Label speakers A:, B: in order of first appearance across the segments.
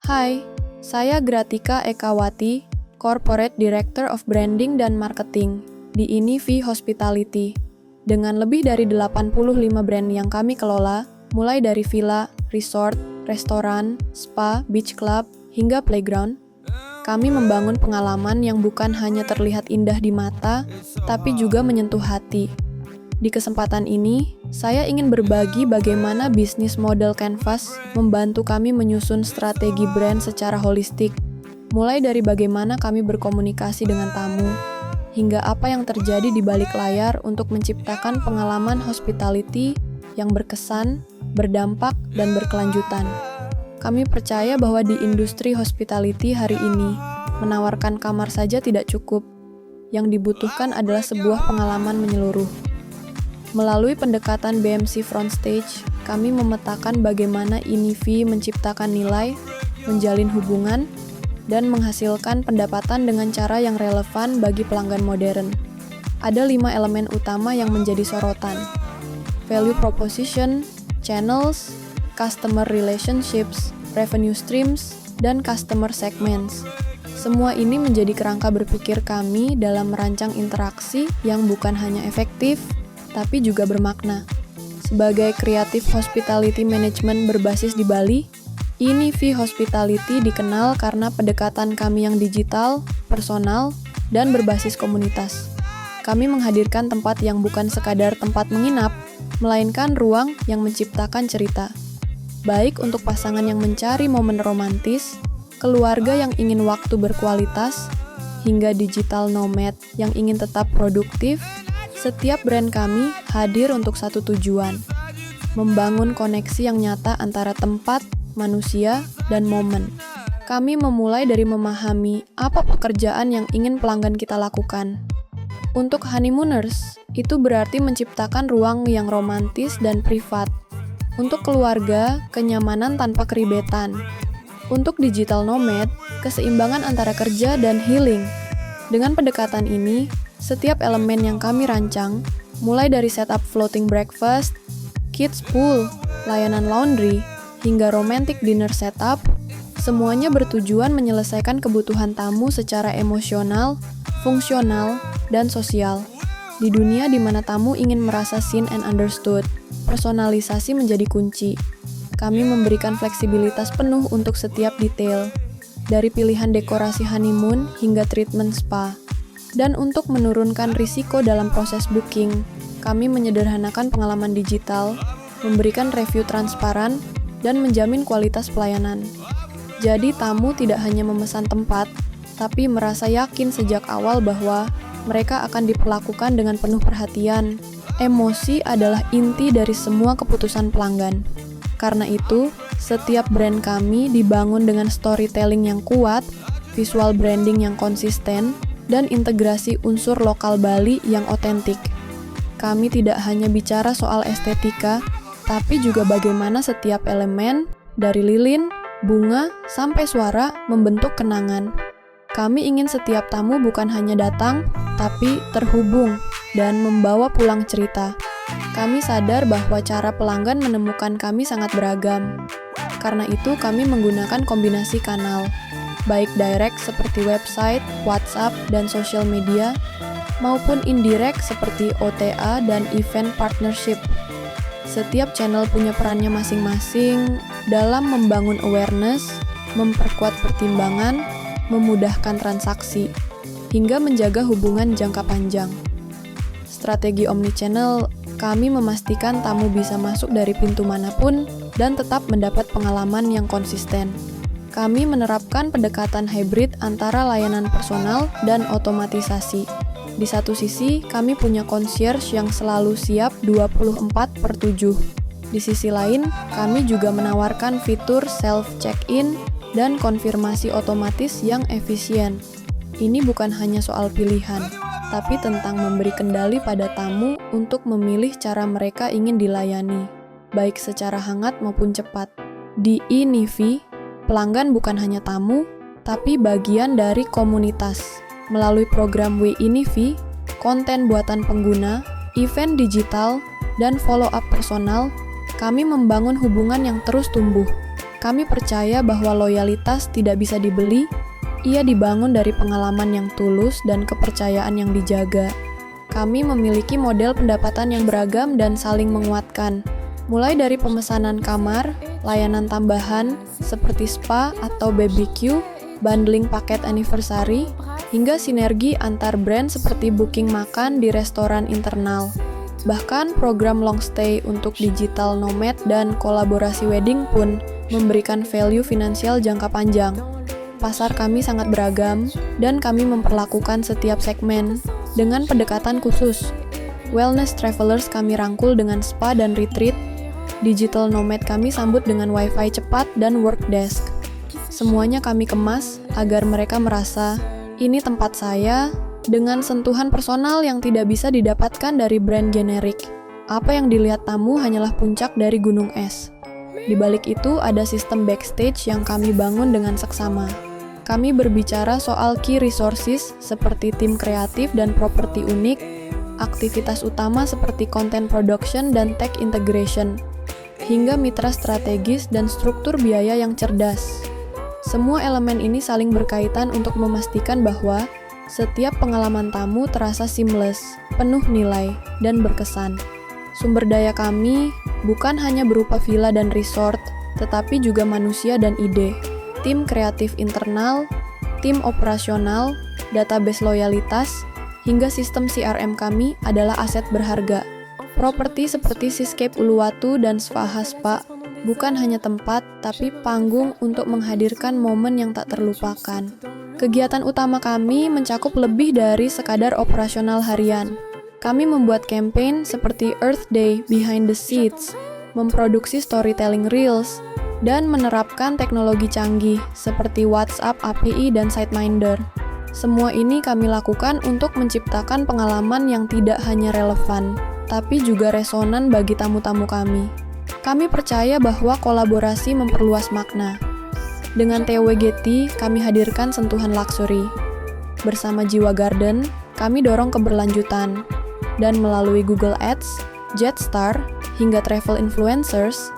A: Hai, saya Gratika Ekawati, Corporate Director of Branding dan Marketing di Inivi Hospitality. Dengan lebih dari 85 brand yang kami kelola, mulai dari villa, resort, restoran, spa, beach club, hingga playground, kami membangun pengalaman yang bukan hanya terlihat indah di mata, tapi juga menyentuh hati. Di kesempatan ini, saya ingin berbagi bagaimana bisnis model Canvas membantu kami menyusun strategi brand secara holistik, mulai dari bagaimana kami berkomunikasi dengan tamu, hingga apa yang terjadi di balik layar untuk menciptakan pengalaman hospitality yang berkesan, berdampak, dan berkelanjutan. Kami percaya bahwa di industri hospitality hari ini, menawarkan kamar saja tidak cukup. Yang dibutuhkan adalah sebuah pengalaman menyeluruh. Melalui pendekatan BMC Front Stage, kami memetakan bagaimana Inivi menciptakan nilai, menjalin hubungan, dan menghasilkan pendapatan dengan cara yang relevan bagi pelanggan modern. Ada 5 elemen utama yang menjadi sorotan: value proposition, channels, customer relationships, revenue streams, dan customer segments. Semua ini menjadi kerangka berpikir kami dalam merancang interaksi yang bukan hanya efektif, tapi juga bermakna. Sebagai kreatif hospitality management berbasis di Bali, Inivi Hospitality dikenal karena pendekatan kami yang digital, personal, dan berbasis komunitas. Kami menghadirkan tempat yang bukan sekadar tempat menginap, melainkan ruang yang menciptakan cerita. Baik untuk pasangan yang mencari momen romantis, keluarga yang ingin waktu berkualitas, hingga digital nomad yang ingin tetap produktif, setiap brand kami hadir untuk satu tujuan: membangun koneksi yang nyata antara tempat, manusia, dan momen. Kami memulai dari memahami apa pekerjaan yang ingin pelanggan kita lakukan. Untuk honeymooners, itu berarti menciptakan ruang yang romantis dan privat. Untuk keluarga, kenyamanan tanpa keribetan. Untuk digital nomad, keseimbangan antara kerja dan healing. Dengan pendekatan ini, setiap elemen yang kami rancang, mulai dari setup floating breakfast, kids pool, layanan laundry, hingga romantic dinner setup, semuanya bertujuan menyelesaikan kebutuhan tamu secara emosional, fungsional, dan sosial. Di dunia di mana tamu ingin merasa seen and understood, personalisasi menjadi kunci. Kami memberikan fleksibilitas penuh untuk setiap detail, dari pilihan dekorasi honeymoon hingga treatment spa. Dan untuk menurunkan risiko dalam proses booking, kami menyederhanakan pengalaman digital, memberikan review transparan, dan menjamin kualitas pelayanan. Jadi tamu tidak hanya memesan tempat, tapi merasa yakin sejak awal bahwa mereka akan diperlakukan dengan penuh perhatian. Emosi adalah inti dari semua keputusan pelanggan. Karena itu, setiap brand kami dibangun dengan storytelling yang kuat, visual branding yang konsisten, dan integrasi unsur lokal Bali yang otentik. Kami tidak hanya bicara soal estetika, tapi juga bagaimana setiap elemen, dari lilin, bunga, sampai suara, membentuk kenangan. Kami ingin setiap tamu bukan hanya datang, tapi terhubung dan membawa pulang cerita. Kami sadar bahwa cara pelanggan menemukan kami sangat beragam. Karena itu, kami menggunakan kombinasi kanal, baik direct seperti website, WhatsApp, dan social media, maupun indirect seperti OTA dan event partnership. Setiap channel punya perannya masing-masing dalam membangun awareness, memperkuat pertimbangan, memudahkan transaksi, hingga menjaga hubungan jangka panjang. Strategi omnichannel, kami memastikan tamu bisa masuk dari pintu manapun dan tetap mendapat pengalaman yang konsisten. Kami menerapkan pendekatan hybrid antara layanan personal dan otomatisasi. Di satu sisi, kami punya concierge yang selalu siap 24/7. Di sisi lain, kami juga menawarkan fitur self-check-in dan konfirmasi otomatis yang efisien. Ini bukan hanya soal pilihan, tapi tentang memberi kendali pada tamu untuk memilih cara mereka ingin dilayani, baik secara hangat maupun cepat. Di Inivi, pelanggan bukan hanya tamu, tapi bagian dari komunitas. Melalui program We Inivi, konten buatan pengguna, event digital, dan follow-up personal, kami membangun hubungan yang terus tumbuh. Kami percaya bahwa loyalitas tidak bisa dibeli, ia dibangun dari pengalaman yang tulus dan kepercayaan yang dijaga. Kami memiliki model pendapatan yang beragam dan saling menguatkan, mulai dari pemesanan kamar, layanan tambahan seperti spa atau BBQ, bundling paket anniversary, hingga sinergi antar brand seperti booking makan di restoran internal. Bahkan program long stay untuk digital nomad dan kolaborasi wedding pun memberikan value finansial jangka panjang. Pasar kami sangat beragam, dan kami memperlakukan setiap segmen dengan pendekatan khusus. Wellness travelers kami rangkul dengan spa dan retreat, digital nomad kami sambut dengan wifi cepat dan work desk. Semuanya kami kemas agar mereka merasa, ini tempat saya, dengan sentuhan personal yang tidak bisa didapatkan dari brand generik. Apa yang dilihat tamu hanyalah puncak dari gunung es. Di balik itu ada sistem backstage yang kami bangun dengan seksama. Kami berbicara soal key resources seperti tim kreatif dan properti unik, aktivitas utama seperti content production dan tech integration, hingga mitra strategis dan struktur biaya yang cerdas. Semua elemen ini saling berkaitan untuk memastikan bahwa setiap pengalaman tamu terasa seamless, penuh nilai, dan berkesan. Sumber daya kami bukan hanya berupa villa dan resort, tetapi juga manusia dan ide. Tim kreatif internal, tim operasional, database loyalitas, hingga sistem CRM kami adalah aset berharga. Properti seperti Seascape Uluwatu dan Svaha Spa bukan hanya tempat, tapi panggung untuk menghadirkan momen yang tak terlupakan. Kegiatan utama kami mencakup lebih dari sekadar operasional harian. Kami membuat campaign seperti Earth Day Behind the Seats, memproduksi storytelling reels, dan menerapkan teknologi canggih seperti WhatsApp API dan SiteMinder. Semua ini kami lakukan untuk menciptakan pengalaman yang tidak hanya relevan, tapi juga resonan bagi tamu-tamu kami. Kami percaya bahwa kolaborasi memperluas makna. Dengan TWGT, kami hadirkan sentuhan luxury. Bersama Jiwa Garden, kami dorong keberlanjutan. Dan melalui Google Ads, Jetstar, hingga travel influencers,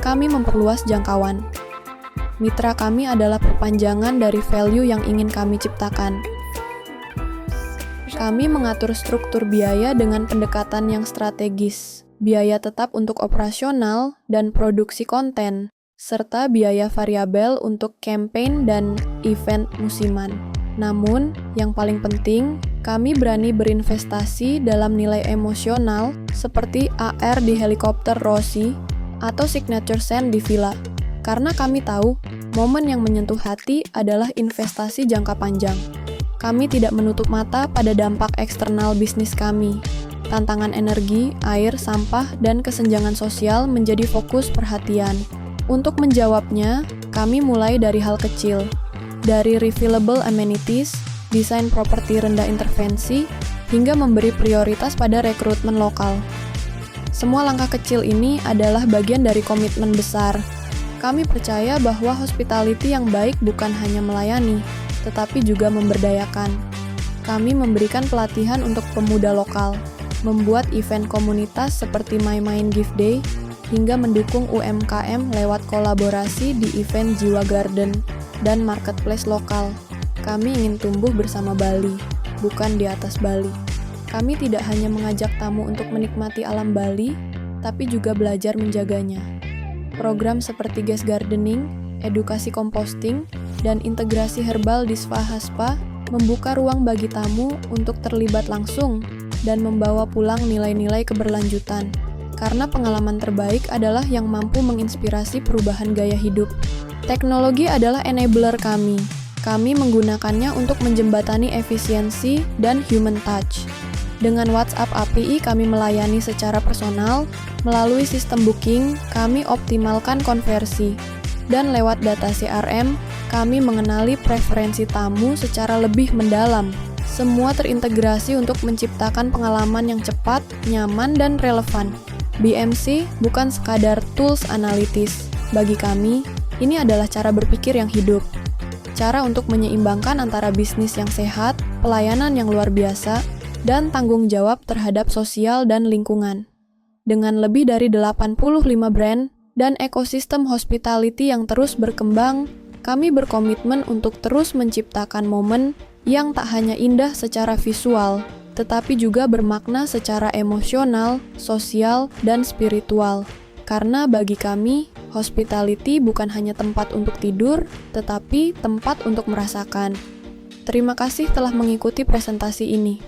A: kami memperluas jangkauan. Mitra kami adalah perpanjangan dari value yang ingin kami ciptakan. Kami mengatur struktur biaya dengan pendekatan yang strategis, biaya tetap untuk operasional dan produksi konten, serta biaya variabel untuk campaign dan event musiman. Namun, yang paling penting, kami berani berinvestasi dalam nilai emosional seperti AR di helikopter Rossi atau signature scent di villa. Karena kami tahu, momen yang menyentuh hati adalah investasi jangka panjang. Kami tidak menutup mata pada dampak eksternal bisnis kami. Tantangan energi, air, sampah, dan kesenjangan sosial menjadi fokus perhatian. Untuk menjawabnya, kami mulai dari hal kecil. Dari refillable amenities, desain properti rendah intervensi, hingga memberi prioritas pada rekrutmen lokal. Semua langkah kecil ini adalah bagian dari komitmen besar. Kami percaya bahwa hospitality yang baik bukan hanya melayani, tetapi juga memberdayakan. Kami memberikan pelatihan untuk pemuda lokal, membuat event komunitas seperti My Mind Gift Day, hingga mendukung UMKM lewat kolaborasi di event Jiwa Garden dan marketplace lokal. Kami ingin tumbuh bersama Bali, bukan di atas Bali. Kami tidak hanya mengajak tamu untuk menikmati alam Bali, tapi juga belajar menjaganya. Program seperti guest gardening, edukasi composting, dan integrasi herbal di Svaha Spa membuka ruang bagi tamu untuk terlibat langsung dan membawa pulang nilai-nilai keberlanjutan. Karena pengalaman terbaik adalah yang mampu menginspirasi perubahan gaya hidup. Teknologi adalah enabler kami. Kami menggunakannya untuk menjembatani efisiensi dan human touch. Dengan WhatsApp API kami melayani secara personal, melalui sistem booking kami optimalkan konversi, dan lewat data CRM kami mengenali preferensi tamu secara lebih mendalam. Semua terintegrasi untuk menciptakan pengalaman yang cepat, nyaman, dan relevan. BMC bukan sekadar tools analitis. Bagi kami, ini adalah cara berpikir yang hidup. Cara untuk menyeimbangkan antara bisnis yang sehat, pelayanan yang luar biasa, dan tanggung jawab terhadap sosial dan lingkungan. Dengan lebih dari 85 brand, dan ekosistem hospitality yang terus berkembang, kami berkomitmen untuk terus menciptakan momen yang tak hanya indah secara visual, tetapi juga bermakna secara emosional, sosial, dan spiritual. Karena bagi kami, hospitality bukan hanya tempat untuk tidur, tetapi tempat untuk merasakan. Terima kasih telah mengikuti presentasi ini.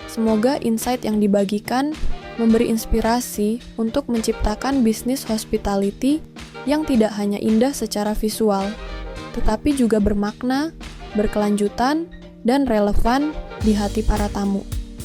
A: Semoga insight yang dibagikan memberi inspirasi untuk menciptakan bisnis hospitality yang tidak hanya indah secara visual, tetapi juga bermakna, berkelanjutan, dan relevan di hati para tamu.